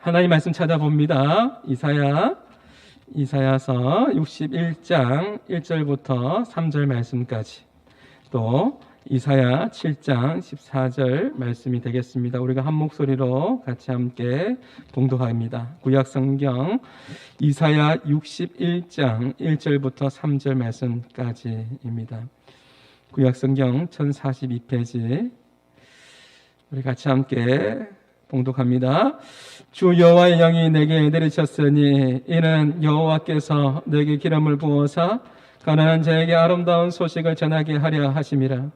하나님 말씀 찾아봅니다. 이사야서 61장 1절부터 3절 말씀까지, 또 이사야 7장 14절 말씀이 되겠습니다. 우리가 한 목소리로 같이 함께 봉독합니다. 구약성경 이사야 61장 1절부터 3절 말씀까지입니다. 구약성경 1042페이지, 우리 같이 함께 봉독합니다. 주 여호와의 영이 내게 내리셨으니 이는 여호와께서 내게 기름을 부어사 가난한 자에게 아름다운 소식을 전하게 하려 하심이라.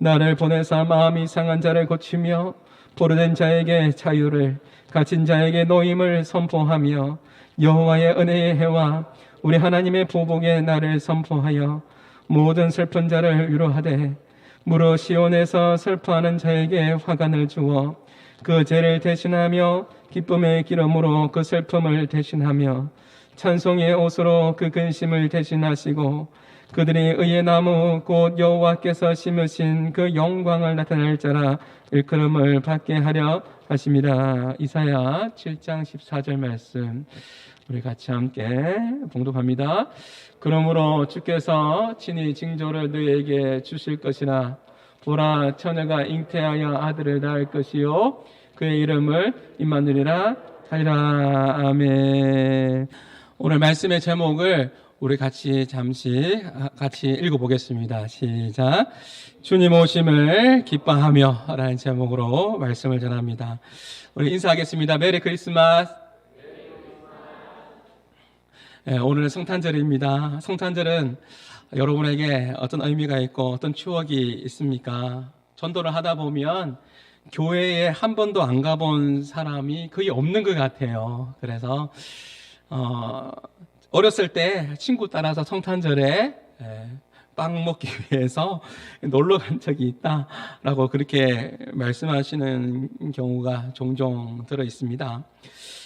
나를 보내사 마음이 상한 자를 고치며 포로된 자에게 자유를, 갇힌 자에게 노임을 선포하며 여호와의 은혜의 해와 우리 하나님의 보복의 날을 선포하여 모든 슬픈 자를 위로하되, 무릇 시온에서 슬퍼하는 자에게 화관을 주어 그 죄를 대신하며 기쁨의 기름으로 그 슬픔을 대신하며 찬송의 옷으로 그 근심을 대신하시고 그들이 의의 나무 곧 여호와께서 심으신 그 영광을 나타낼 자라 일컬음을 받게 하려 하심이라. 이사야 7장 14절 말씀 우리 같이 함께 봉독합니다. 그러므로 주께서 친히 징조를 너희에게 주실 것이나 보라, 처녀가 잉태하여 아들을 낳을 것이요 그의 이름을 임마누엘이라 하리라. 아멘. 오늘 말씀의 제목을 우리 잠시 같이 읽어보겠습니다. 시작. 주님 오심을 기뻐하며 라는 제목으로 말씀을 전합니다. 우리 인사하겠습니다. 메리 크리스마스. 네, 오늘은 성탄절입니다. 성탄절은 여러분에게 어떤 의미가 있고 어떤 추억이 있습니까? 전도를 하다 보면 교회에 한 번도 안 가본 사람이 거의 없는 것 같아요. 그래서 어렸을 때 친구 따라서 성탄절에 빵 먹기 위해서 놀러 간 적이 있다라고 그렇게 말씀하시는 경우가 종종 들어 있습니다.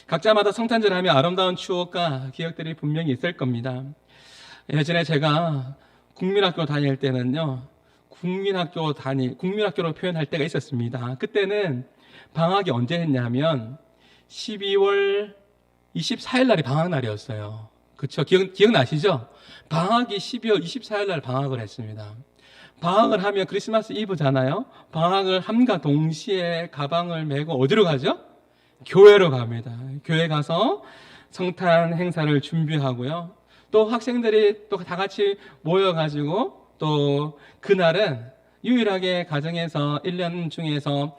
각자마다 성탄절 하면 아름다운 추억과 기억들이 분명히 있을 겁니다. 예전에 제가 국민학교 다닐 때는요, 국민학교로 표현할 때가 있었습니다. 그때는 방학이 언제 했냐면 12월 24일 날이 방학 날이었어요. 그쵸? 기억나시죠? 방학이 12월 24일 날 방학을 했습니다. 방학을 하면 크리스마스 이브잖아요. 방학을 함과 동시에 가방을 메고 어디로 가죠? 교회로 갑니다. 교회 가서 성탄 행사를 준비하고요. 또 학생들이 또 다 같이 모여가지고 또 그날은 유일하게 가정에서 1년 중에서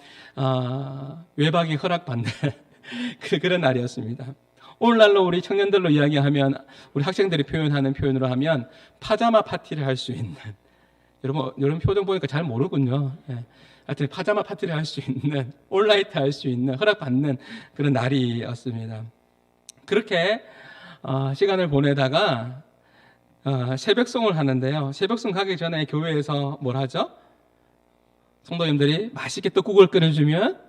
외박이 허락받는 그런 날이었습니다. 오늘날로 우리 청년들로 이야기하면, 우리 학생들이 표현하는 표현으로 하면 파자마 파티를 할 수 있는, 여러분 표정 보니까 잘 모르군요. 하여튼 파자마 파티를 할 수 있는, 올라이트 할 수 있는, 허락받는 그런 날이었습니다. 그렇게 시간을 보내다가 새벽송을 하는데요. 새벽송 가기 전에 교회에서 뭘 하죠? 성도님들이 맛있게 떡국을 끓여주면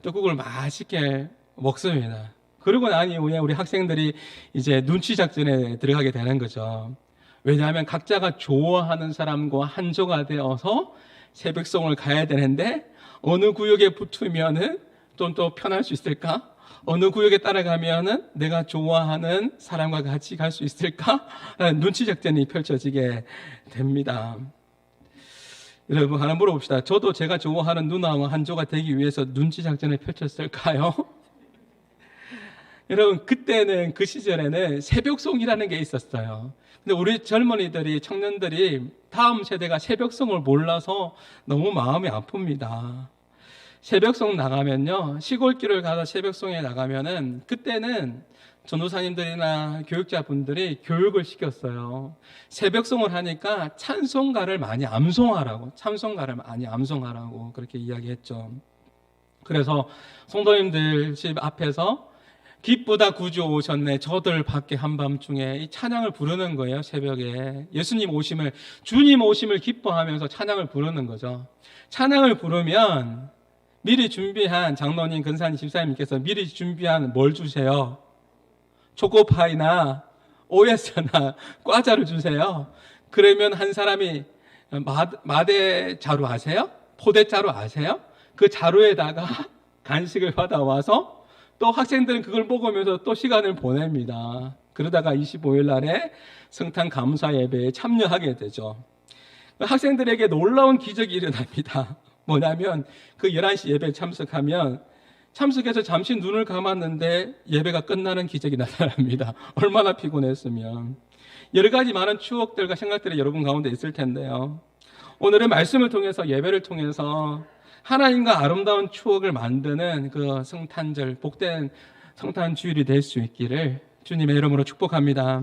떡국을 맛있게 먹습니다. 그러고 난 이후에 우리 학생들이 이제 눈치 작전에 들어가게 되는 거죠. 왜냐하면 각자가 좋아하는 사람과 한조가 되어서 새벽송을 가야 되는데, 어느 구역에 붙으면은 또 편할 수 있을까? 어느 구역에 따라가면은 내가 좋아하는 사람과 같이 갈 수 있을까? 눈치 작전이 펼쳐지게 됩니다. 여러분, 하나 물어봅시다. 저도 제가 좋아하는 누나와 한조가 되기 위해서 눈치 작전을 펼쳤을까요? 여러분, 그때는, 그 시절에는 새벽송이라는 게 있었어요. 근데 우리 젊은이들이, 청년들이, 다음 세대가 새벽송을 몰라서 너무 마음이 아픕니다. 새벽송 나가면요, 시골길을 가서 새벽송에 나가면은, 그때는 전도사님들이나 교육자분들이 교육을 시켰어요. 새벽송을 하니까 찬송가를 많이 암송하라고, 그렇게 이야기했죠. 그래서 성도님들 집 앞에서 기쁘다 구주 오셨네, 저들 밖에 한밤중에 이 찬양을 부르는 거예요. 새벽에 주님 오심을 기뻐하면서 찬양을 부르는 거죠. 찬양을 부르면 미리 준비한, 장로님, 근사님, 집사님께서 미리 준비한 뭘 주세요? 초코파이나 OS나 과자를 주세요. 그러면 한 사람이 마대 자루 아세요? 포대 자루 아세요? 그 자루에다가 간식을 받아와서 또 학생들은 그걸 먹으면서 또 시간을 보냅니다. 그러다가 25일 날에 성탄 감사 예배에 참여하게 되죠. 학생들에게 놀라운 기적이 일어납니다. 뭐냐면 그 11시 예배에 참석해서 잠시 눈을 감았는데 예배가 끝나는 기적이 나타납니다. 얼마나 피곤했으면. 여러 가지 많은 추억들과 생각들이 여러분 가운데 있을 텐데요. 오늘의 말씀을 통해서, 예배를 통해서 하나님과 아름다운 추억을 만드는 그 성탄절, 복된 성탄 주일이 될 수 있기를 주님의 이름으로 축복합니다.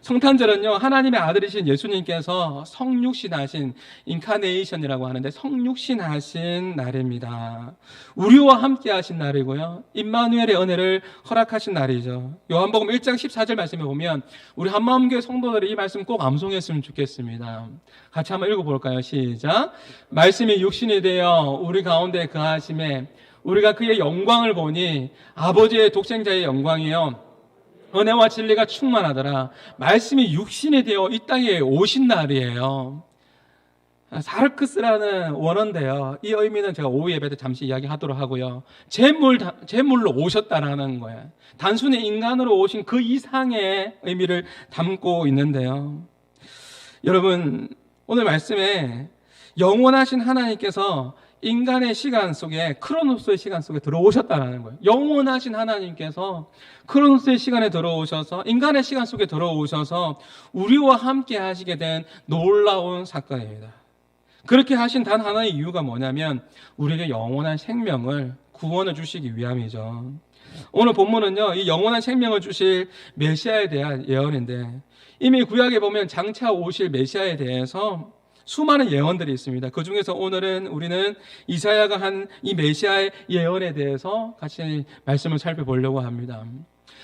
성탄절은요, 하나님의 아들이신 예수님께서 성육신하신 인카네이션이라고 하는데 성육신하신 날입니다. 우리와 함께 하신 날이고요, 임마누엘의 은혜를 허락하신 날이죠. 요한복음 1장 14절 말씀에 보면 우리 한마음교회 성도들이 이 말씀 꼭 암송했으면 좋겠습니다. 같이 한번 읽어볼까요? 시작. 말씀이 육신이 되어 우리 가운데 거하심에 우리가 그의 영광을 보니 아버지의 독생자의 영광이요 은혜와 진리가 충만하더라. 말씀이 육신이 되어 이 땅에 오신 날이에요. 사르크스라는 원어인데요, 이 의미는 제가 오후 예배 때 잠시 이야기하도록 하고요, 제물로 오셨다라는 거예요. 단순히 인간으로 오신 그 이상의 의미를 담고 있는데요. 여러분, 오늘 말씀에 영원하신 하나님께서 인간의 시간 속에, 크로노스의 시간 속에 들어오셨다는 거예요. 영원하신 하나님께서 크로노스의 시간에 들어오셔서, 인간의 시간 속에 들어오셔서 우리와 함께 하시게 된 놀라운 사건입니다. 그렇게 하신 단 하나의 이유가 뭐냐면 우리에게 영원한 생명을, 구원을 주시기 위함이죠. 오늘 본문은요, 이 영원한 생명을 주실 메시아에 대한 예언인데, 이미 구약에 보면 장차 오실 메시아에 대해서 수많은 예언들이 있습니다. 그 중에서 오늘은 우리는 이사야가 한 이 메시아의 예언에 대해서 같이 말씀을 살펴보려고 합니다.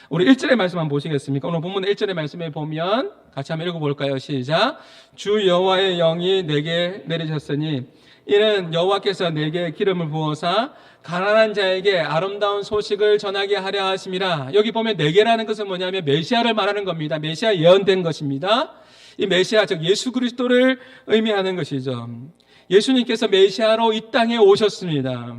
우리 1절의 말씀 한번 보시겠습니까? 오늘 본문 1절의 말씀에 보면 같이 한번 읽어볼까요? 시작. 주 여호와의 영이 내게 내리셨으니 이는 여호와께서 내게 기름을 부어사 가난한 자에게 아름다운 소식을 전하게 하려 하심이라. 여기 보면 내게라는 것은 뭐냐면 메시아를 말하는 겁니다. 메시아 예언된 것입니다. 이 메시아, 즉 예수 그리스도를 의미하는 것이죠. 예수님께서 메시아로 이 땅에 오셨습니다.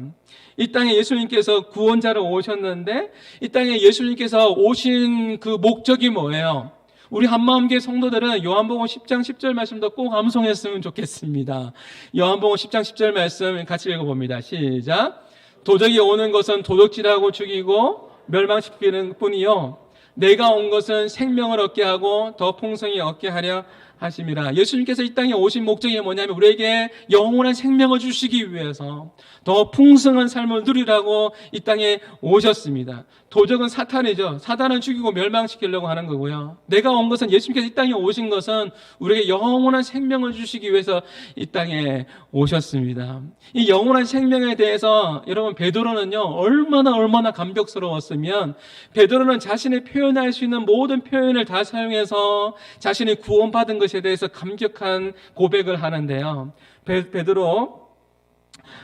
이 땅에 예수님께서 구원자로 오셨는데, 이 땅에 예수님께서 오신 그 목적이 뭐예요? 우리 한마음교회 성도들은 요한복음 10장 10절 말씀도 꼭 암송했으면 좋겠습니다. 요한복음 10장 10절 말씀 같이 읽어봅니다. 시작. 도적이 오는 것은 도둑질하고 죽이고 멸망시키는 뿐이요 내가 온 것은 생명을 얻게 하고 더 풍성히 얻게 하려 하심이라. 예수님께서 이 땅에 오신 목적이 뭐냐면 우리에게 영원한 생명을 주시기 위해서 더 풍성한 삶을 누리라고 이 땅에 오셨습니다. 도적은 사탄이죠. 사탄은 죽이고 멸망시키려고 하는 거고요. 내가 온 것은, 예수님께서 이 땅에 오신 것은 우리에게 영원한 생명을 주시기 위해서 이 땅에 오셨습니다. 이 영원한 생명에 대해서 여러분, 베드로는요 얼마나 감격스러웠으면, 베드로는 자신이 표현할 수 있는 모든 표현을 다 사용해서 자신이 구원받은 것에 대해서 감격한 고백을 하는데요.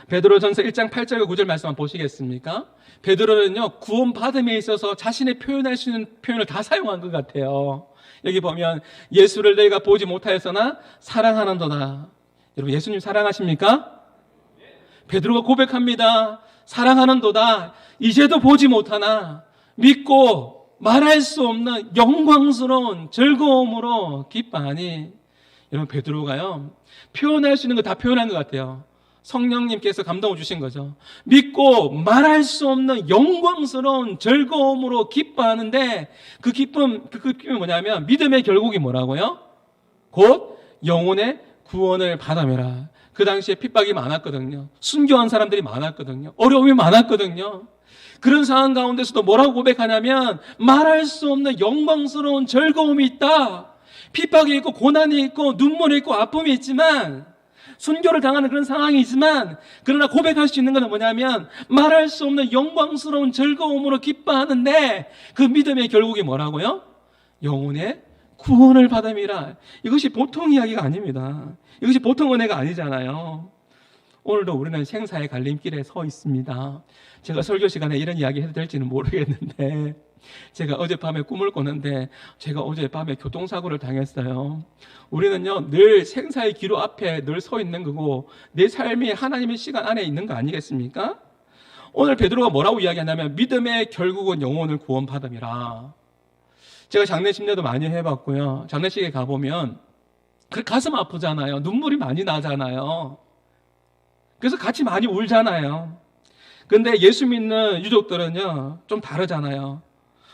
베드로전서 1장 8절과 9절 말씀 한번 보시겠습니까? 베드로는요 구원받음에 있어서 자신의 표현할 수 있는 표현을 다 사용한 것 같아요. 여기 보면 예수를 내가 보지 못하였으나 사랑하는도다. 여러분, 예수님 사랑하십니까? 베드로가 고백합니다. 사랑하는도다. 이제도 보지 못하나 믿고 말할 수 없는 영광스러운 즐거움으로 기뻐하니. 여러분, 베드로가요 표현할 수 있는 거 다 표현한 것 같아요. 성령님께서 감동을 주신 거죠. 믿고 말할 수 없는 영광스러운 즐거움으로 기뻐하는데, 그 기쁨이 뭐냐면 믿음의 결국이 뭐라고요? 곧 영혼의 구원을 받아매라. 그 당시에 핍박이 많았거든요. 순교한 사람들이 많았거든요. 어려움이 많았거든요. 그런 상황 가운데서도 뭐라고 고백하냐면 말할 수 없는 영광스러운 즐거움이 있다. 핍박이 있고 고난이 있고 눈물이 있고 아픔이 있지만, 순교를 당하는 그런 상황이 있지만, 그러나 고백할 수 있는 것은 뭐냐면 말할 수 없는 영광스러운 즐거움으로 기뻐하는데, 그 믿음의 결국이 뭐라고요? 영혼의 구원을 받음이라. 이것이 보통 이야기가 아닙니다. 이것이 보통 은혜가 아니잖아요. 오늘도 우리는 생사의 갈림길에 서 있습니다. 제가 설교 시간에 이런 이야기 해도 될지는 모르겠는데, 제가 어젯밤에 꿈을 꿨는데 제가 어젯밤에 교통사고를 당했어요. 우리는요 늘 생사의 기로 앞에 늘 서 있는 거고, 내 삶이 하나님의 시간 안에 있는 거 아니겠습니까? 오늘 베드로가 뭐라고 이야기하냐면 믿음의 결국은 영혼을 구원받음이라. 제가 장례식례도 많이 해봤고요. 장례식에 가보면 그 가슴 아프잖아요. 눈물이 많이 나잖아요. 그래서 같이 많이 울잖아요. 근데 예수 믿는 유족들은요, 좀 다르잖아요.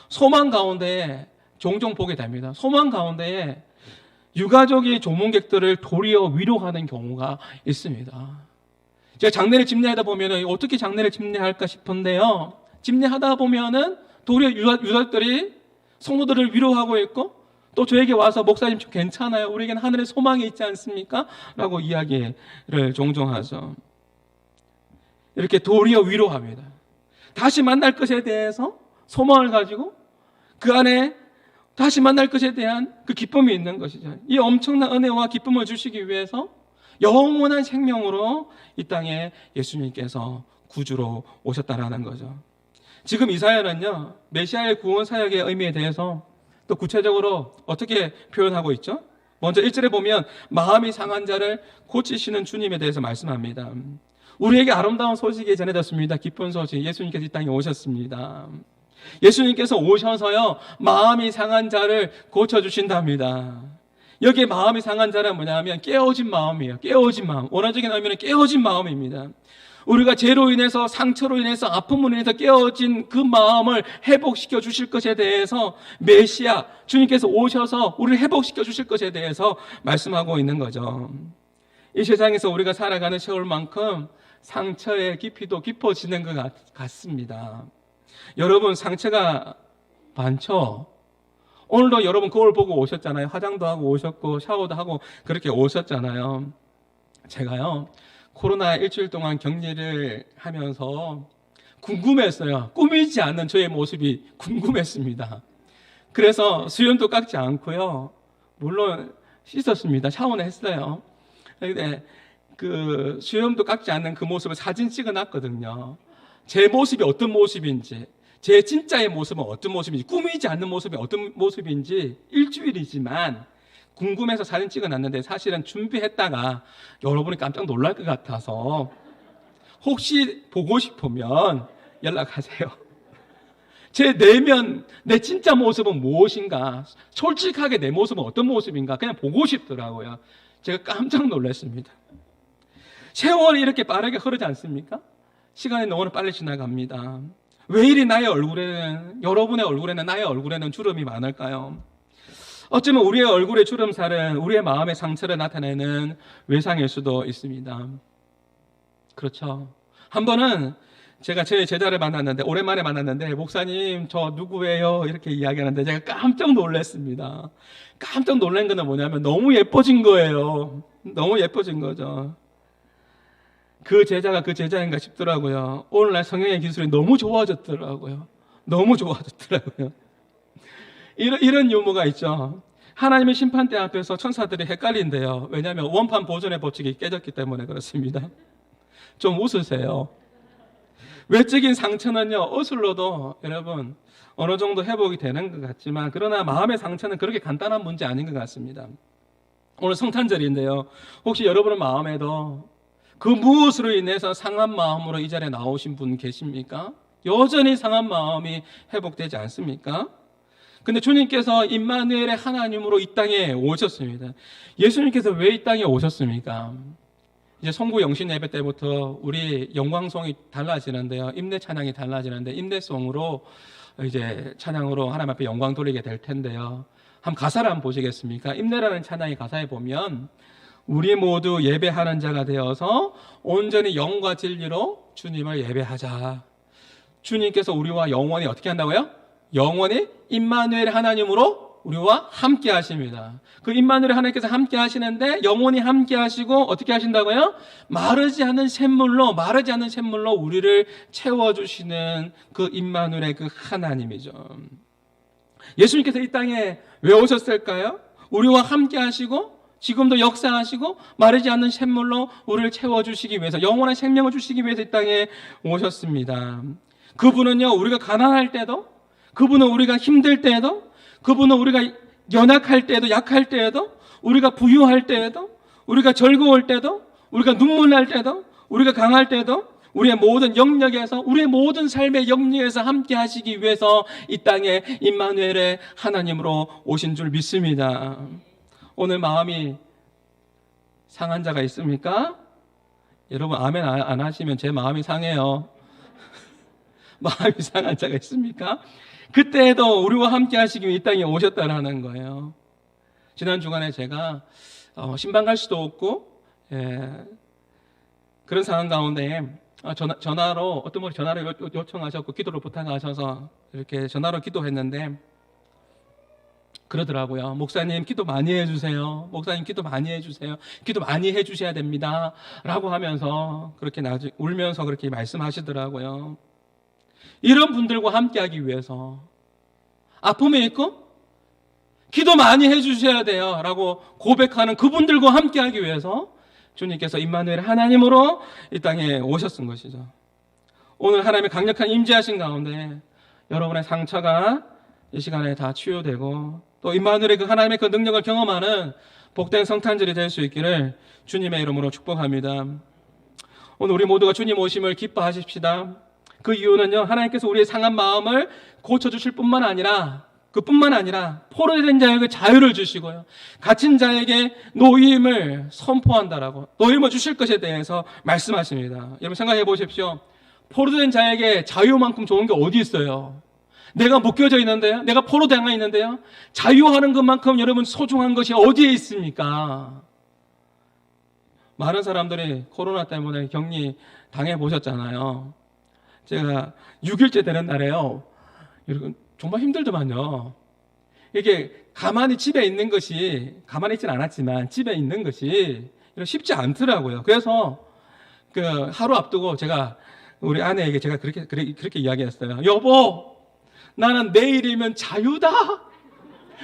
소망 가운데 종종 보게 됩니다. 소망 가운데 유가족이 조문객들을 도리어 위로하는 경우가 있습니다. 제가 장례를 집례하다 보면 어떻게 장례를 집례할까 싶은데요. 집례하다 보면은 도리어 유족들이 성도들을 위로하고 있고 또 저에게 와서 목사님 좀 괜찮아요. 우리에게는 하늘에 소망이 있지 않습니까? 라고 이야기를 종종 하죠. 이렇게 도리어 위로합니다. 다시 만날 것에 대해서 소망을 가지고 그 안에 다시 만날 것에 대한 그 기쁨이 있는 것이죠. 이 엄청난 은혜와 기쁨을 주시기 위해서 영원한 생명으로 이 땅에 예수님께서 구주로 오셨다라는 거죠. 지금 이사야는요, 메시아의 구원 사역의 의미에 대해서 또 구체적으로 어떻게 표현하고 있죠? 먼저 1절에 보면 마음이 상한 자를 고치시는 주님에 대해서 말씀합니다. 우리에게 아름다운 소식이 전해졌습니다. 기쁜 소식. 예수님께서 이 땅에 오셨습니다. 예수님께서 오셔서요, 마음이 상한 자를 고쳐주신답니다. 여기에 마음이 상한 자는 뭐냐면 깨어진 마음이에요. 깨어진 마음. 원어적인 의미는 깨어진 마음입니다. 우리가 죄로 인해서, 상처로 인해서, 아픔으로 인해서 깨어진 그 마음을 회복시켜 주실 것에 대해서 메시아, 주님께서 오셔서 우리를 회복시켜 주실 것에 대해서 말씀하고 있는 거죠. 이 세상에서 우리가 살아가는 세월만큼 상처의 깊이도 깊어지는 것 같습니다. 여러분, 상처가 많죠? 오늘도 여러분 거울 보고 오셨잖아요. 화장도 하고 오셨고 샤워도 하고 그렇게 오셨잖아요. 제가요, 코로나 일주일 동안 격리를 하면서 궁금했어요. 꾸미지 않는 저의 모습이 궁금했습니다. 그래서 수염도 깎지 않고요, 물론 씻었습니다. 샤워는 했어요. 근데 그 수염도 깎지 않는 그 모습을 사진 찍어놨거든요. 제 모습이 어떤 모습인지, 제 진짜의 모습은 어떤 모습인지, 꾸미지 않는 모습이 어떤 모습인지 일주일이지만 궁금해서 사진 찍어놨는데 사실은 준비했다가 여러분이 깜짝 놀랄 것 같아서 혹시 보고 싶으면 연락하세요. 제 내면, 내 진짜 모습은 무엇인가, 솔직하게 내 모습은 어떤 모습인가 그냥 보고 싶더라고요. 제가 깜짝 놀랐습니다. 세월이 이렇게 빠르게 흐르지 않습니까? 시간이 너무 빨리 지나갑니다. 왜 이리 나의 얼굴에는, 여러분의 얼굴에는, 나의 얼굴에는 주름이 많을까요? 어쩌면 우리의 얼굴의 주름살은 우리의 마음의 상처를 나타내는 외상일 수도 있습니다. 그렇죠. 한 번은 제가 제 제자를 만났는데, 오랜만에 만났는데, 목사님 저 누구예요? 이렇게 이야기하는데 제가 깜짝 놀랐습니다. 깜짝 놀란 거는 뭐냐면 너무 예뻐진 거예요. 너무 예뻐진 거죠. 그 제자가 그 제자인가 싶더라고요. 오늘날 성형의 기술이 너무 좋아졌더라고요. 너무 좋아졌더라고요. 이런 유머가 있죠. 하나님의 심판대 앞에서 천사들이 헷갈린대요. 왜냐하면 원판 보존의 법칙이 깨졌기 때문에 그렇습니다. 좀 웃으세요. 외적인 상처는요, 어슬로도 여러분 어느 정도 회복이 되는 것 같지만, 그러나 마음의 상처는 그렇게 간단한 문제 아닌 것 같습니다. 오늘 성탄절인데요, 혹시 여러분의 마음에도 그 무엇으로 인해서 상한 마음으로 이 자리에 나오신 분 계십니까? 여전히 상한 마음이 회복되지 않습니까? 근데 주님께서 임마누엘의 하나님으로 이 땅에 오셨습니다. 예수님께서 왜 이 땅에 오셨습니까? 이제 송구 영신 예배 때부터 우리 영광송이 달라지는데요, 임내 찬양이 달라지는데, 임내송으로 이제 찬양으로 하나님 앞에 영광 돌리게 될 텐데요, 한번 가사를 한번 보시겠습니까? 임내라는 찬양의 가사에 보면 우리 모두 예배하는 자가 되어서 온전히 영과 진리로 주님을 예배하자. 주님께서 우리와 영원히 어떻게 한다고요? 영원히 임마누엘 하나님으로 우리와 함께 하십니다. 그 임마누엘 하나님께서 함께 하시는데 영원히 함께 하시고 어떻게 하신다고요? 마르지 않는 샘물로 우리를 채워주시는 그 임마누엘의 그 하나님이죠. 예수님께서 이 땅에 왜 오셨을까요? 우리와 함께 하시고 지금도 역사하시고 마르지 않는 샘물로 우리를 채워주시기 위해서, 영원한 생명을 주시기 위해서 이 땅에 오셨습니다. 그분은요, 우리가 가난할 때도, 그분은 우리가 힘들 때에도, 그분은 우리가 연약할 때에도, 약할 때에도, 우리가 부유할 때에도, 우리가 즐거울 때도, 우리가 눈물 날 때도, 우리가 강할 때도, 우리의 모든 영역에서, 우리의 모든 삶의 영역에서 함께 하시기 위해서 이 땅에 임마누엘의 하나님으로 오신 줄 믿습니다. 오늘 마음이 상한 자가 있습니까? 여러분 아멘 안 하시면 제 마음이 상해요. 마음이 상한 자가 있습니까? 그때에도 우리와 함께 하시기 위해 이 땅에 오셨다라는 거예요. 지난 주간에 제가 신방 갈 수도 없고 그런 상황 가운데 전화로 어떤 분이 전화로 요청하셨고 기도를 부탁하셔서 이렇게 전화로 기도했는데 그러더라고요. 목사님 기도 많이 해주세요. 목사님 기도 많이 해주세요. 기도 많이 해주셔야 됩니다. 라고 하면서 그렇게 울면서 그렇게 말씀하시더라고요. 이런 분들과 함께하기 위해서 아픔이 있고 기도 많이 해주셔야 돼요 라고 고백하는 그분들과 함께하기 위해서 주님께서 임마누엘 하나님으로 이 땅에 오셨은 것이죠. 오늘 하나님의 강력한 임재하신 가운데 여러분의 상처가 이 시간에 다 치유되고 또 임마누엘의 그 하나님의 그 능력을 경험하는 복된 성탄절이 될 수 있기를 주님의 이름으로 축복합니다. 오늘 우리 모두가 주님 오심을 기뻐하십시다. 그 이유는요, 하나님께서 우리의 상한 마음을 고쳐주실 뿐만 아니라 포로된 자에게 자유를 주시고요, 갇힌 자에게 노임을 선포한다라고, 노임을 주실 것에 대해서 말씀하십니다. 여러분 생각해 보십시오. 포로된 자에게 자유만큼 좋은 게 어디 있어요? 내가 묶여져 있는데요, 내가 포로당해 있는데요, 자유하는 것만큼 여러분 소중한 것이 어디에 있습니까? 많은 사람들이 코로나 때문에 격리 당해 보셨잖아요. 제가 6일째 되는 날에요, 여러분 정말 힘들더만요. 이게 가만히 집에 있는 것이, 가만히 있진 않았지만 집에 있는 것이 쉽지 않더라고요. 그래서 그 하루 앞두고 제가 우리 아내에게 제가 그렇게 이야기했어요. 여보, 나는 내일이면 자유다.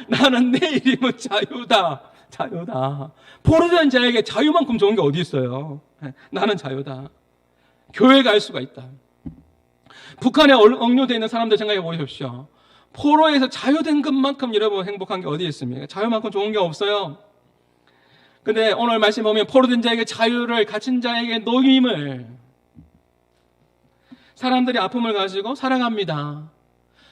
나는 내일이면 자유다. 포로된 자에게 자유만큼 좋은 게 어디 있어요? 나는 자유다. 교회 갈 수가 있다. 북한에 억류되어 있는 사람들 생각해 보십시오. 포로에서 자유된 것만큼 여러분 행복한 게 어디 있습니까? 자유만큼 좋은 게 없어요. 근데 오늘 말씀 보면 포로된 자에게 자유를, 갇힌 자에게 노임을, 사람들이 아픔을 가지고 살아갑니다.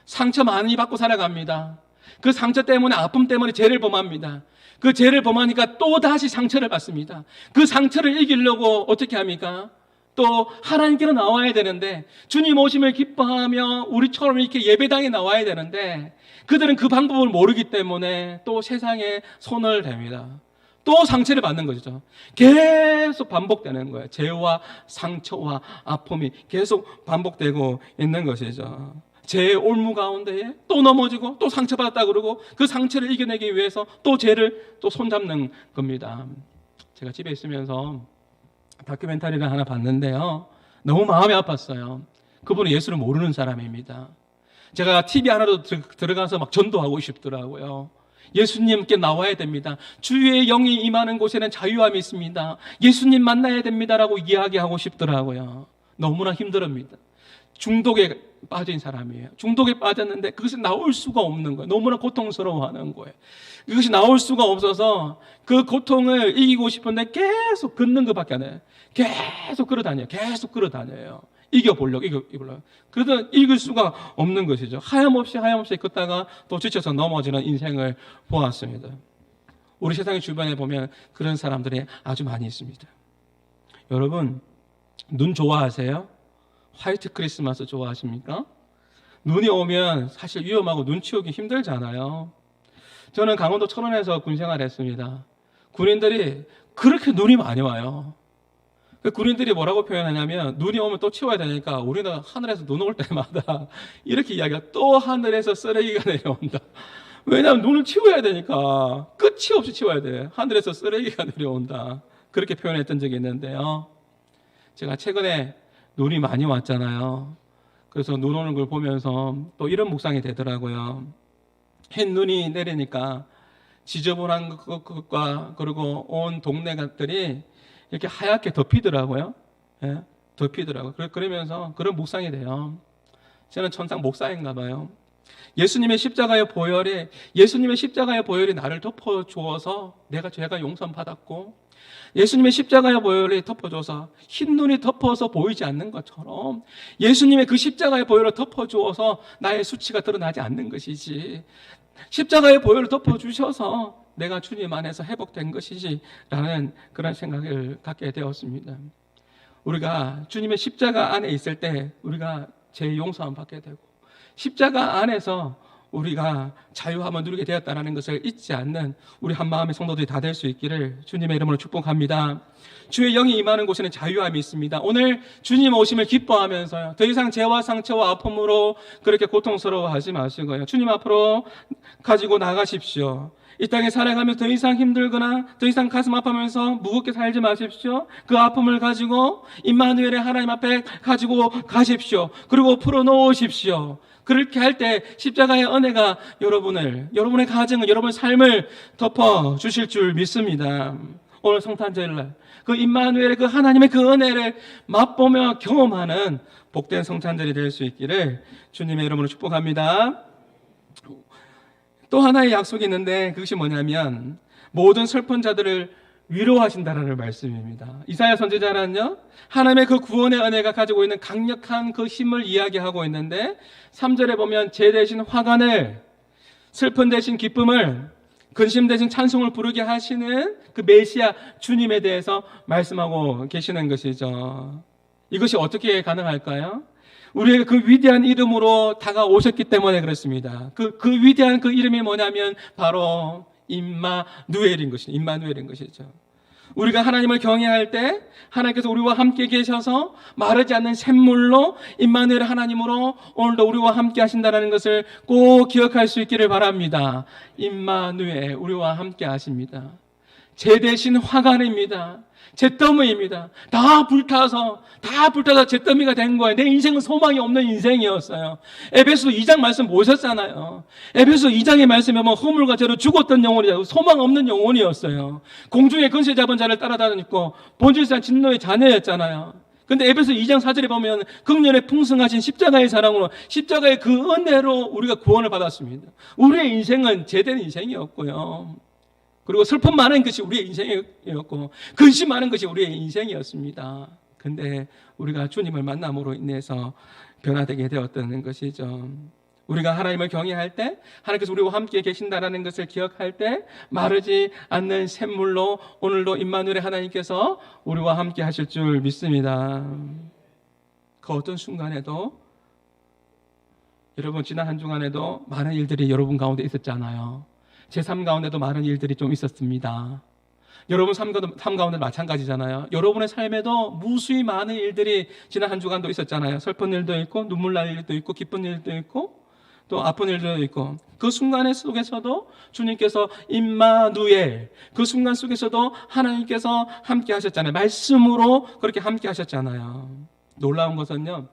상처 많이 받고 살아갑니다. 그 상처 때문에, 아픔 때문에 죄를 범합니다. 그 죄를 범하니까 또 다시 상처를 받습니다. 그 상처를 이기려고 어떻게 합니까? 또 하나님께로 나와야 되는데, 주님 오심을 기뻐하며 우리처럼 이렇게 예배당에 나와야 되는데, 그들은 그 방법을 모르기 때문에 또 세상에 손을 댑니다. 또 상처를 받는 것이죠. 계속 반복되는 거예요. 죄와 상처와 아픔이 계속 반복되고 있는 것이죠. 죄의 올무 가운데에 또 넘어지고 또 상처받았다 그러고, 그 상처를 이겨내기 위해서 또 죄를 또 손잡는 겁니다. 제가 집에 있으면서 다큐멘터리를 하나 봤는데요, 너무 마음이 아팠어요. 그분은 예수를 모르는 사람입니다. 제가 TV 하나로 들어가서 막 전도하고 싶더라고요. 예수님께 나와야 됩니다. 주의 영이 임하는 곳에는 자유함이 있습니다. 예수님 만나야 됩니다라고 이야기하고 싶더라고요. 너무나 힘들합니다. 중독에 빠진 사람이에요. 중독에 빠졌는데 그것이 나올 수가 없는 거예요. 너무나 고통스러워하는 거예요. 그것이 나올 수가 없어서 그 고통을 이기고 싶은데 계속 걷는 것밖에 안 해요. 계속 끌어다녀요. 이겨보려고. 그래도 이길 수가 없는 것이죠. 하염없이 걷다가 또 지쳐서 넘어지는 인생을 보았습니다. 우리 세상의 주변에 보면 그런 사람들이 아주 많이 있습니다. 여러분, 눈 좋아하세요? 화이트 크리스마스 좋아하십니까? 눈이 오면 사실 위험하고 눈 치우기 힘들잖아요. 저는 강원도 천원에서 군 생활했습니다. 군인들이 그렇게 눈이 많이 와요. 군인들이 뭐라고 표현하냐면, 눈이 오면 또 치워야 되니까 우리는 하늘에서 눈 올 때마다 이렇게 이야기해요. 또 하늘에서 쓰레기가 내려온다. 왜냐하면 눈을 치워야 되니까 끝이 없이 치워야 돼. 하늘에서 쓰레기가 내려온다. 그렇게 표현했던 적이 있는데요, 제가 최근에 눈이 많이 왔잖아요. 그래서 눈 오는 걸 보면서 또 이런 묵상이 되더라고요. 흰 눈이 내리니까 지저분한 것과 그리고 온 동네들이 이렇게 하얗게 덮이더라고요. 덮이더라고요. 그러면서 그런 묵상이 돼요. 저는 천상 목사인가 봐요. 예수님의 십자가의 보혈이 나를 덮어주어서 내가 죄가 용서받았고, 예수님의 십자가의 보혈이 덮어줘서 흰눈이 덮어서 보이지 않는 것처럼 예수님의 그 십자가의 보혈을 덮어주어서 나의 수치가 드러나지 않는 것이지, 십자가의 보혈을 덮어주셔서 내가 주님 안에서 회복된 것이지 라는 그런 생각을 갖게 되었습니다. 우리가 주님의 십자가 안에 있을 때 우리가 죄 용서함 받게 되고, 십자가 안에서 우리가 자유함을 누리게 되었다는 것을 잊지 않는 우리 한마음의 성도들이 다 될 수 있기를 주님의 이름으로 축복합니다. 주의 영이 임하는 곳에는 자유함이 있습니다. 오늘 주님 오심을 기뻐하면서요, 더 이상 죄와 상처와 아픔으로 그렇게 고통스러워하지 마시고요, 주님 앞으로 가지고 나가십시오. 이 땅에 살아가면서 더 이상 힘들거나 더 이상 가슴 아파하면서 무겁게 살지 마십시오. 그 아픔을 가지고 임마누엘의 하나님 앞에 가지고 가십시오. 그리고 풀어놓으십시오. 그렇게 할 때 십자가의 은혜가 여러분의 가정을, 여러분의 삶을 덮어주실 줄 믿습니다. 오늘 성탄절날 그 임마누엘의 그 하나님의 그 은혜를 맛보며 경험하는 복된 성탄절이 될 수 있기를 주님의 이름으로 축복합니다. 또 하나의 약속이 있는데 그것이 뭐냐면 모든 슬픈 자들을 위로하신다라는 말씀입니다. 이사야 선지자는요, 하나님의 그 구원의 은혜가 가지고 있는 강력한 그 힘을 이야기하고 있는데 3절에 보면 죄 대신 화관을, 슬픈 대신 기쁨을, 근심 대신 찬송을 부르게 하시는 그 메시아 주님에 대해서 말씀하고 계시는 것이죠. 이것이 어떻게 가능할까요? 우리에게 그 위대한 이름으로 다가오셨기 때문에 그렇습니다. 그 위대한 그 이름이 뭐냐면 바로 임마누엘인 것이죠. 우리가 하나님을 경외할 때 하나님께서 우리와 함께 계셔서 마르지 않는 샘물로 임마누엘 하나님으로 오늘도 우리와 함께 하신다는 것을 꼭 기억할 수 있기를 바랍니다. 임마누엘, 우리와 함께 하십니다. 죄 대신 화관입니다. 잿더미입니다. 다 불타서 잿더미가 된 거예요. 내 인생은 소망이 없는 인생이었어요. 에베소 2장 말씀 보셨잖아요. 에베소 2장의 말씀에 보면 허물과 죄로 죽었던 영혼이었어요. 소망 없는 영혼이었어요. 공중의 권세 잡은 자를 따라다니고 본질상 진노의 자녀였잖아요. 근데 에베소 2장 4절에 보면 긍휼의 풍성하신 십자가의 사랑으로, 십자가의 그 은혜로 우리가 구원을 받았습니다. 우리의 인생은 제된 인생이었고요, 그리고 슬픔 많은 것이 우리의 인생이었고 근심 많은 것이 우리의 인생이었습니다. 근데 우리가 주님을 만남으로 인해서 변화되게 되었다는 것이죠. 우리가 하나님을 경외할 때, 하나님께서 우리와 함께 계신다는 것을 기억할 때 마르지 않는 샘물로 오늘도 임마누엘의 하나님께서 우리와 함께 하실 줄 믿습니다. 그 어떤 순간에도, 여러분 지난 한 주간에도 많은 일들이 여러분 가운데 있었잖아요. 제 삶 가운데도 많은 일들이 좀 있었습니다. 여러분 삶 가운데 마찬가지잖아요. 여러분의 삶에도 무수히 많은 일들이 지난 한 주간도 있었잖아요. 슬픈 일도 있고, 눈물 날 일도 있고, 기쁜 일도 있고, 또 아픈 일도 있고, 그 순간 속에서도 주님께서 임마누엘, 그 순간 속에서도 하나님께서 함께 하셨잖아요. 말씀으로 그렇게 함께 하셨잖아요. 놀라운 것은요,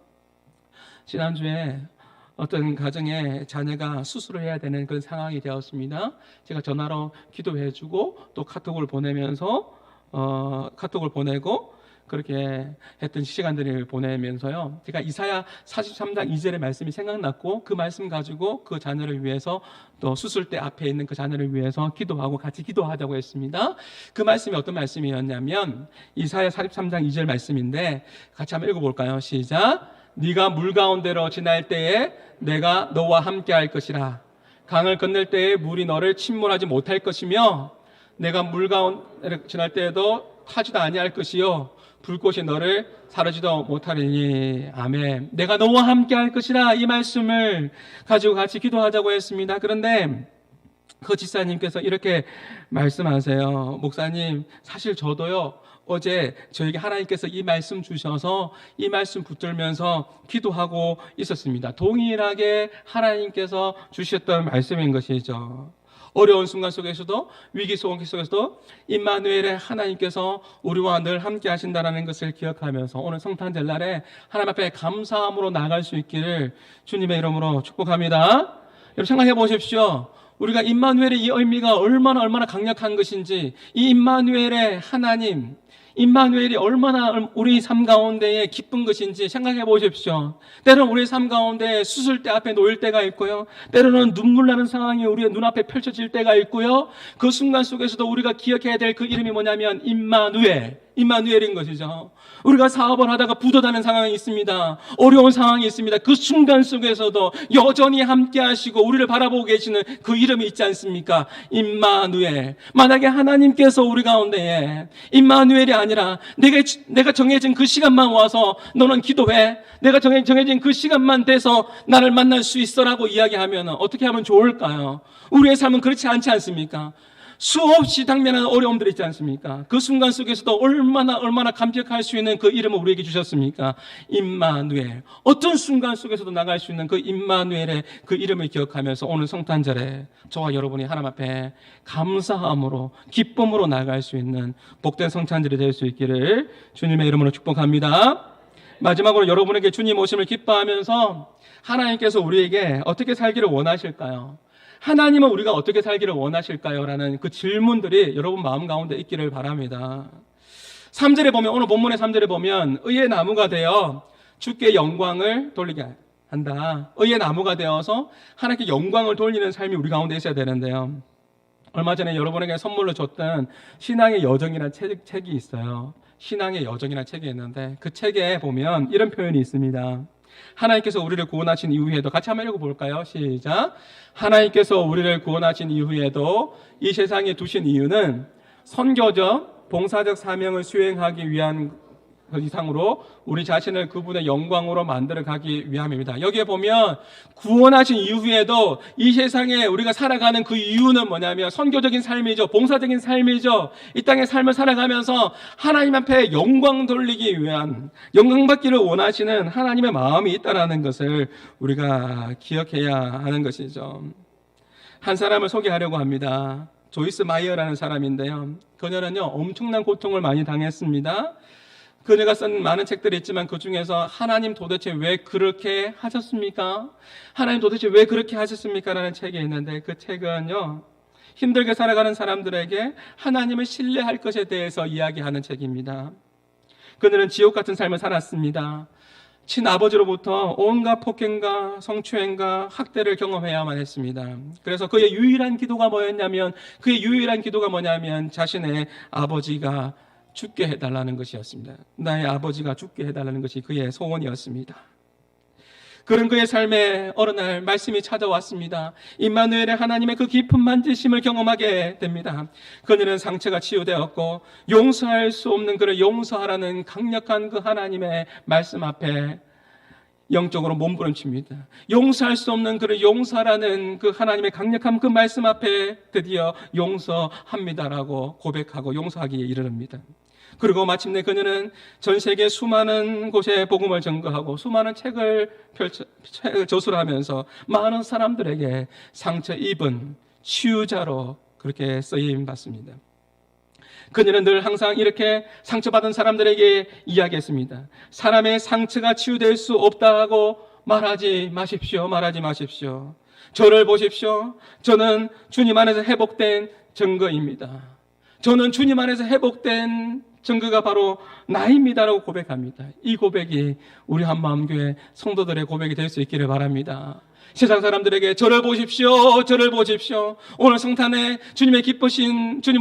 지난주에 어떤 가정에 자녀가 수술을 해야 되는 그런 상황이 되었습니다. 제가 전화로 기도해주고 또 카톡을 보내면서 카톡을 보내고 그렇게 했던 시간들을 보내면서요, 제가 이사야 43장 2절의 말씀이 생각났고 그 말씀 가지고 그 자녀를 위해서, 또 수술대 앞에 있는 그 자녀를 위해서 기도하고 같이 기도하자고 했습니다. 그 말씀이 어떤 말씀이었냐면 이사야 43장 2절 말씀인데 같이 한번 읽어볼까요? 시작. 네가 물 가운데로 지날 때에 내가 너와 함께 할 것이라. 강을 건널 때에 물이 너를 침몰하지 못할 것이며 내가 물 가운데로 지날 때에도 타지도 아니할 것이요 불꽃이 너를 사르지도 못하리니. 아멘. 내가 너와 함께 할 것이라, 이 말씀을 가지고 같이 기도하자고 했습니다. 그런데 그 집사님께서 이렇게 말씀하세요. 목사님, 사실 저도요, 어제 저에게 하나님께서 이 말씀 주셔서 이 말씀 붙들면서 기도하고 있었습니다. 동일하게 하나님께서 주셨던 말씀인 것이죠. 어려운 순간 속에서도, 위기 속에서도 임마누엘의 하나님께서 우리와 늘 함께 하신다는 것을 기억하면서 오늘 성탄절 날에 하나님 앞에 감사함으로 나갈 수 있기를 주님의 이름으로 축복합니다. 여러분 생각해 보십시오. 우리가 임마누엘의 이 의미가 얼마나 강력한 것인지, 이 임마누엘의 하나님, 임마누엘이 얼마나 우리 삶 가운데에 기쁜 것인지 생각해 보십시오. 때로는 우리 삶 가운데 수술대 앞에 놓일 때가 있고요. 때로는 눈물 나는 상황이 우리의 눈앞에 펼쳐질 때가 있고요. 그 순간 속에서도 우리가 기억해야 될 그 이름이 뭐냐면 임마누엘인 것이죠. 우리가 사업을 하다가 부도나는 상황이 있습니다. 어려운 상황이 있습니다. 그 순간 속에서도 여전히 함께 하시고 우리를 바라보고 계시는 그 이름이 있지 않습니까? 임마누엘. 만약에 하나님께서 우리 가운데에 임마누엘이 아니라 내가 정해진 그 시간만 와서 너는 기도해. 내가 정해진 그 시간만 돼서 나를 만날 수 있어라고 이야기하면 어떻게 하면 좋을까요? 우리의 삶은 그렇지 않지 않습니까? 수없이 당면한 어려움들이 있지 않습니까? 그 순간 속에서도 얼마나 감격할 수 있는 그 이름을 우리에게 주셨습니까? 임마누엘. 어떤 순간 속에서도 나갈 수 있는 그 임마누엘의 그 이름을 기억하면서 오늘 성탄절에 저와 여러분이 하나님 앞에 감사함으로 기쁨으로 나갈 수 있는 복된 성탄절이 될 수 있기를 주님의 이름으로 축복합니다. 마지막으로 여러분에게 주님 오심을 기뻐하면서 하나님께서 우리에게 어떻게 살기를 원하실까요? 하나님은 우리가 어떻게 살기를 원하실까요? 라는 그 질문들이 여러분 마음 가운데 있기를 바랍니다. 3절에 보면, 오늘 본문의 3절에 보면 의의 나무가 되어 주께 영광을 돌리게 한다. 의의 나무가 되어서 하나님께 영광을 돌리는 삶이 우리 가운데 있어야 되는데요. 얼마 전에 여러분에게 선물로 줬던 신앙의 여정이라는 책이 있어요. 신앙의 여정이라는 책이 있는데 그 책에 보면 이런 표현이 있습니다. 하나님께서 우리를 구원하신 이후에도, 같이 한번 읽어볼까요? 시작. 하나님께서 우리를 구원하신 이후에도 이 세상에 두신 이유는 선교적, 봉사적 사명을 수행하기 위한 그 이상으로 우리 자신을 그분의 영광으로 만들어 가기 위함입니다. 여기에 보면 구원하신 이후에도 이 세상에 우리가 살아가는 그 이유는 뭐냐면 선교적인 삶이죠. 봉사적인 삶이죠. 이 땅의 삶을 살아가면서 하나님 앞에 영광 돌리기 위한, 영광받기를 원하시는 하나님의 마음이 있다는 것을 우리가 기억해야 하는 것이죠. 한 사람을 소개하려고 합니다. 조이스 마이어라는 사람인데요. 그녀는요, 엄청난 고통을 많이 당했습니다. 그녀가 쓴 많은 책들이 있지만 그 중에서 하나님 도대체 왜 그렇게 하셨습니까? 하나님 도대체 왜 그렇게 하셨습니까? 라는 책이 있는데 그 책은요, 힘들게 살아가는 사람들에게 하나님을 신뢰할 것에 대해서 이야기하는 책입니다. 그녀는 지옥 같은 삶을 살았습니다. 친아버지로부터 온갖 폭행과 성추행과 학대를 경험해야만 했습니다. 그래서 그의 유일한 기도가 뭐였냐면, 자신의 아버지가 죽게 해달라는 것이었습니다. 나의 아버지가 죽게 해달라는 것이 그의 소원이었습니다. 그런 그의 삶에 어느 날 말씀이 찾아왔습니다. 임마누엘의 하나님의 그 깊은 만지심을 경험하게 됩니다. 그녀는 상처가 치유되었고 용서할 수 없는 그를 용서하라는 강력한 그 하나님의 말씀 앞에 영적으로 몸부림칩니다. 용서할 수 없는 그를 용서하라는 그 하나님의 강력한 그 말씀 앞에 드디어 용서합니다라고 고백하고 용서하기에 이르릅니다. 그리고 마침내 그녀는 전 세계 수많은 곳에 복음을 전거하고 수많은 책을 저술하면서 많은 사람들에게 상처 입은 치유자로 그렇게 쓰임 받습니다. 그녀는 늘 항상 이렇게 상처받은 사람들에게 이야기했습니다. 사람의 상처가 치유될 수 없다고 말하지 마십시오. 저를 보십시오. 저는 주님 안에서 회복된 증거입니다. 저는 주님 안에서 회복된 증거가 바로 나입니다라고 고백합니다. 이 고백이 우리 한마음교회 성도들의 고백이 될 수 있기를 바랍니다. 세상 사람들에게 저를 보십시오. 오늘 성탄에 주님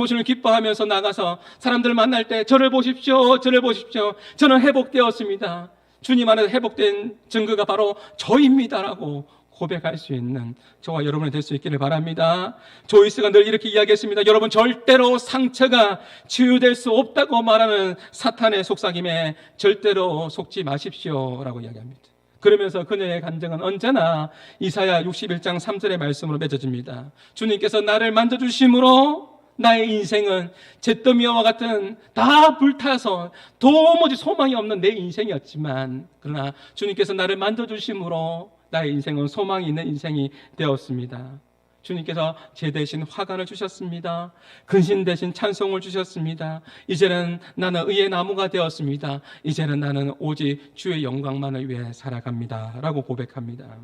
오심을 기뻐하면서 나가서 사람들 만날 때 저를 보십시오. 저는 회복되었습니다. 주님 안에서 회복된 증거가 바로 저입니다라고 고백할 수 있는 저와 여러분이 될 수 있기를 바랍니다. 조이스가 늘 이렇게 이야기했습니다. 여러분, 절대로 상처가 치유될 수 없다고 말하는 사탄의 속삭임에 절대로 속지 마십시오라고 이야기합니다. 그러면서 그녀의 감정은 언제나 이사야 61장 3절의 말씀으로 맺어집니다. 주님께서 나를 만져주심으로 나의 인생은 잿더미와 같은 다 불타서 도무지 소망이 없는 내 인생이었지만, 그러나 주님께서 나를 만져주심으로 나의 인생은 소망이 있는 인생이 되었습니다. 주님께서 제 대신 화관을 주셨습니다. 근신 대신 찬송을 주셨습니다. 이제는 나는 의의 나무가 되었습니다. 이제는 나는 오직 주의 영광만을 위해 살아갑니다 라고 고백합니다.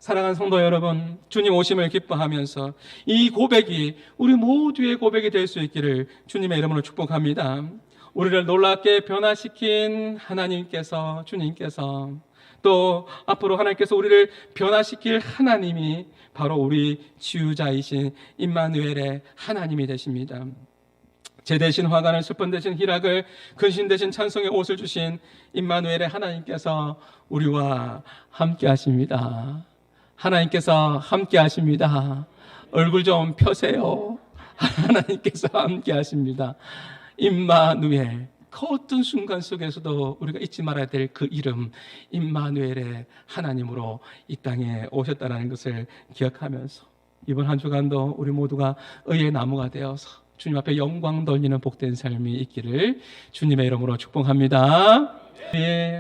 사랑하는 성도 여러분, 주님 오심을 기뻐하면서 이 고백이 우리 모두의 고백이 될 수 있기를 주님의 이름으로 축복합니다. 우리를 놀랍게 변화시킨 하나님께서, 주님께서, 또 앞으로 하나님께서 우리를 변화시킬 하나님이 바로 우리 치유자이신 임마누엘의 하나님이 되십니다. 제 대신 화관을, 슬픈 대신 희락을, 근신 대신 찬송의 옷을 주신 임마누엘의 하나님께서 우리와 함께 하십니다. 하나님께서 함께 하십니다. 얼굴 좀 펴세요. 하나님께서 함께 하십니다. 임마누엘. 그 어떤 순간 속에서도 우리가 잊지 말아야 될 그 이름, 임마누엘의 하나님으로 이 땅에 오셨다는 것을 기억하면서 이번 한 주간도 우리 모두가 의의 나무가 되어서 주님 앞에 영광 돌리는 복된 삶이 있기를 주님의 이름으로 축복합니다.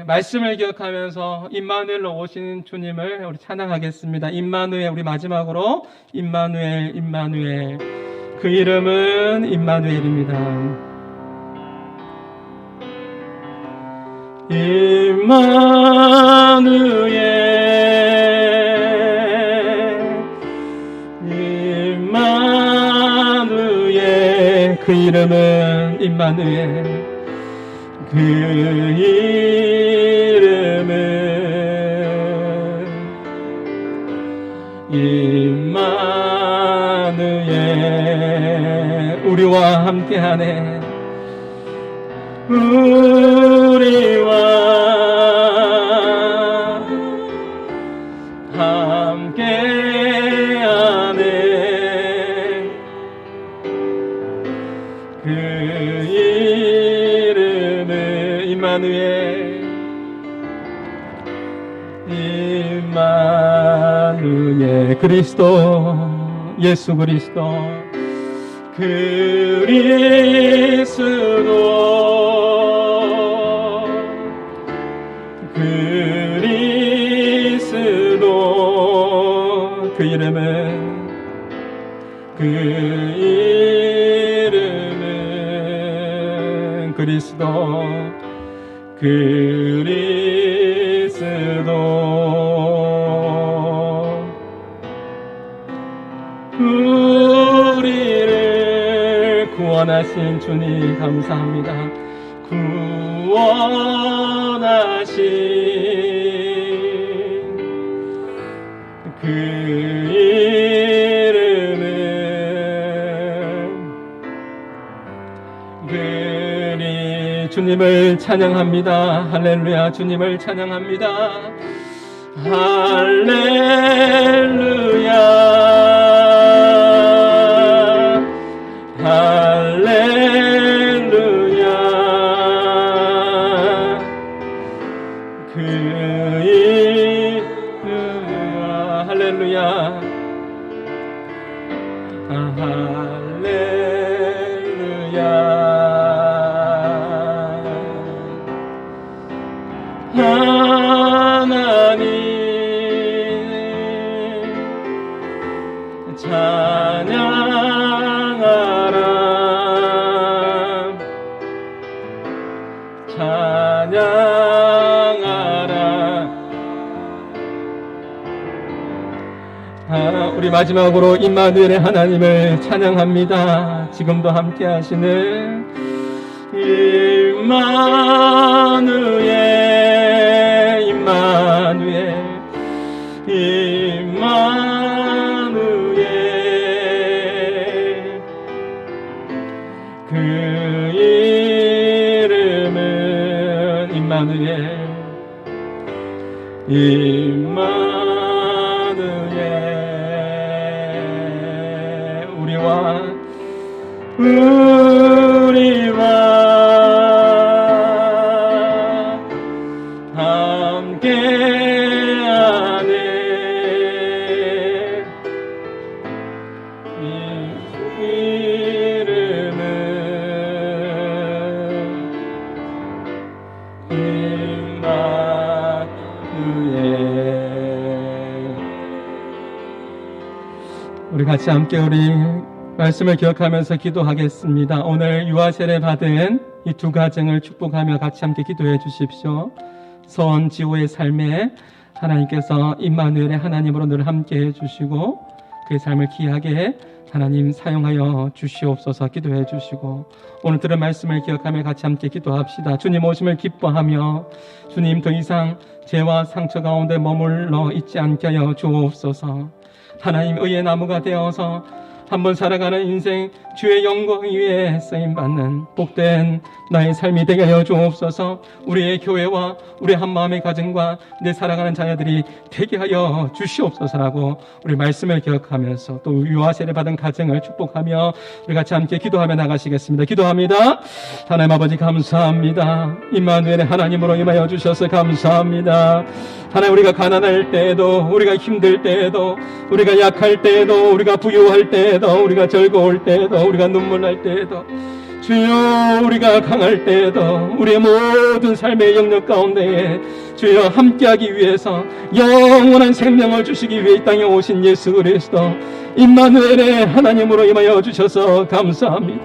말씀을 기억하면서 임마누엘로 오신 주님을 우리 찬양하겠습니다. 임마누엘, 우리 마지막으로 임마누엘, 임마누엘. 그 이름은 임마누엘입니다. 임마누엘, 임마누엘. 그 이름은 임마누엘. 그 이름은 임마누엘. 우리와 함께하네. 우리와 함께하네. 그 이름은 임마누엘, 임마누엘. 그리스도, 예수 그리스도, 그리스도, 그리스도. 그 이름은, 그 이름은 그리스도, 그리스도. 우리를 구원하신 주님 감사합니다. 구원하신 그 이름은 주님을 찬양합니다. 할렐루야. 주님을 찬양합니다. 할렐루야, 할렐루야. 그 이름, 할렐루야, 할렐루야. 하나님 찬양하라, 찬양하라. 우리 마지막으로 임마누엘의 하나님을 찬양합니다. 지금도 함께 하시는 임마누엘, 임마누엘, 임마누엘. 그 이름은 임마누엘, 임마누엘. 우리와 함께하네. 이 이름은 임마누엘. 우리 같이 함께 우리 말씀을 기억하면서 기도하겠습니다. 오늘 유아 세례 받은 이 두 가정을 축복하며 같이 함께 기도해 주십시오. 서원지호의 삶에 하나님께서 임마누엘의 하나님으로 늘 함께 해주시고 그의 삶을 귀하게 하나님 사용하여 주시옵소서. 기도해 주시고 오늘 들은 말씀을 기억하며 같이 함께 기도합시다. 주님 오심을 기뻐하며 주님 더 이상 죄와 상처 가운데 머물러 있지 않게 하여 주옵소서. 하나님 의의 나무가 되어서 한번 살아가는 인생 주의 영광 위에 쓰임받는 복된 나의 삶이 되게 하여 주옵소서. 우리의 교회와 우리 한마음의 가정과 내 살아가는 자녀들이 되게 하여 주시옵소서라고 우리 말씀을 기억하면서 또 유아 세례 받은 가정을 축복하며 우리 같이 함께 기도하며 나가시겠습니다. 기도합니다. 하나님 아버지 감사합니다. 임마누엘의 하나님으로 임하여 주셔서 감사합니다. 하나님 우리가 가난할 때에도 우리가 힘들 때에도 우리가 약할 때에도 우리가 부유할 때에도 우리가 즐거울 때에도 우리가 눈물 날 때에도 주여 우리가 강할 때에도 우리의 모든 삶의 영역 가운데에 주여 함께하기 위해서 영원한 생명을 주시기 위해 이 땅에 오신 예수 그리스도 임마누엘의 하나님으로 임하여 주셔서 감사합니다.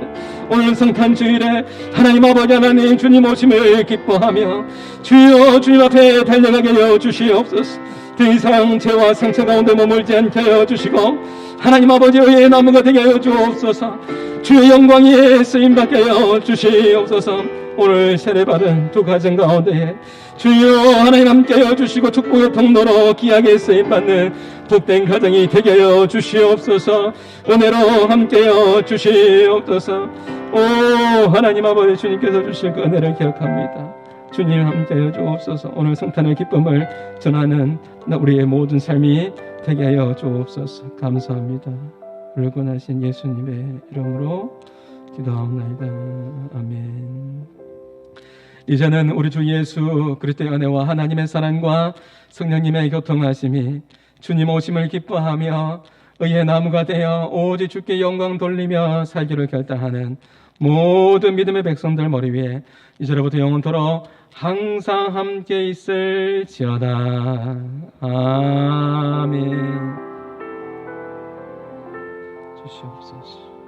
오늘 성탄 주일에 하나님 아버지 하나님 주님 오심을 기뻐하며 주여 주님 앞에 달려가게 하여 주시옵소서. 더 이상 죄와 상처 가운데 머물지 않게 하여 주시고 하나님 아버지의 나무가 되게 하여 주옵소서. 주의 영광에 쓰임받게 하여 주시옵소서. 오늘 세례받은 두 가정 가운데 주여 하나님 함께 하여 주시고 축복의 통로로 귀하게 쓰임받는 복된 가정이 되게 하여 주시옵소서. 은혜로 함께 하여 주시옵소서. 오 하나님 아버지 주님께서 주실 그 은혜를 기억합니다. 주님 함께 하여 주옵소서. 오늘 성탄의 기쁨을 전하는 우리의 모든 삶이 되게 하여 주옵소서. 감사합니다. 불건하신 예수님의 이름으로 기도하옵나이다. 아멘. 이제는 우리 주 예수 그리스도의 은혜와 하나님의 사랑과 성령님의 교통하심이 주님 오심을 기뻐하며 의의 나무가 되어 오직 주께 영광 돌리며 살기를 결단하는 모든 믿음의 백성들 머리 위에 이제로부터 영원토록 항상 함께 있을지어다. 아멘. 주시옵소서.